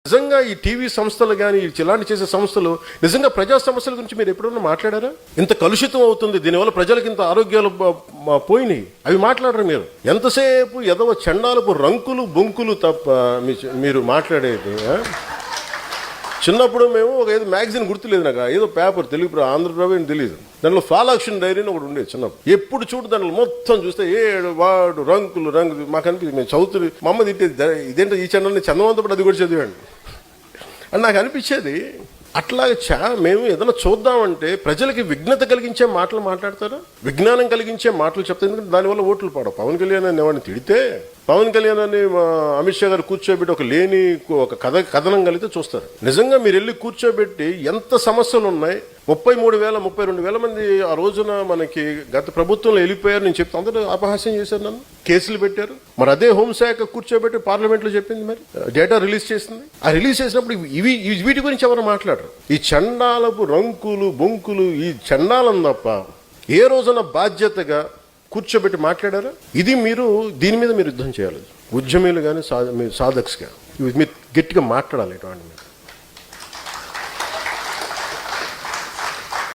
నిజంగా ఈ టీవీ సంస్థలు కానీ ఇలాంటి చేసే సంస్థలు నిజంగా ప్రజా సమస్యల గురించి మీరు ఎప్పుడన్నా మాట్లాడారా? ఇంత కలుషితం అవుతుంది, దీనివల్ల ప్రజలకు ఇంత ఆరోగ్యాలు పోయినాయి, అవి మాట్లాడరు మీరు. ఎంతసేపు ఎదవ చండాలపు రంకులు బొంకులు తప్ప మీరు మాట్లాడేది. చిన్నప్పుడు మేము ఒక ఏదో మ్యాగజైన్ గుర్తులేదు నాకు, ఏదో పేపర్ తెలుగు ఆంధ్రప్రభ అని తెలియదు, దాంట్లో ఫాలాక్షన్ డైరీ అని ఒకటి ఉండేది చిన్నప్పుడు. ఎప్పుడు చూడు దాంట్లో మొత్తం చూస్తే ఏడు వాడు రంకులు మాకు అనిపించింది. మేము చదువుతుంది మా అమ్మ తిట్టేది, ఇదేంటో ఈ ఛానల్ని చందవంతో పాటు అది కూడా చదివాడు అని నాకు అనిపించేది. అట్లాగే మేము ఏదైనా చూద్దామంటే ప్రజలకి విఘ్నత కలిగించే మాటలు మాట్లాడతారు, విజ్ఞానం కలిగించే మాటలు చెప్తారు. ఎందుకంటే దానివల్ల ఓట్లు పడవు. పవన్ కళ్యాణ్ అని ఎవరిని తిడితే, పవన్ కళ్యాణ్ అని అమిత్ షా గారు కూర్చోబెట్టి ఒక లేని ఒక కథనం కలిగితే చూస్తారు. నిజంగా మీరు వెళ్ళి కూర్చోబెట్టి ఎంత సమస్యలు ఉన్నాయి, 33,000-32,000 మంది ఆ రోజున మనకి గత ప్రభుత్వంలో వెళ్ళిపోయారు నేను చెప్తే అందరూ అపహాస్యం చేశారు, నన్ను కేసులు పెట్టారు. మరి అదే హోంశాఖ కూర్చోబెట్టి పార్లమెంట్లో చెప్పింది, మరి డేటా రిలీజ్ చేసింది. ఆ రిలీజ్ చేసినప్పుడు వీటి గురించి ఎవరు మాట్లాడరు. ఈ చండాలపు రంకులు బొంకులు ఈ చండాలం తప్ప ఏ రోజున బాధ్యతగా కూర్చోబెట్టి మాట్లాడారా? ఇది మీరు దీని మీద మీరు యుద్ధం చేయాలి. ఉద్యమీలు కానీ సాధక్స్గా మీరు గట్టిగా మాట్లాడాలి ఇటువంటి.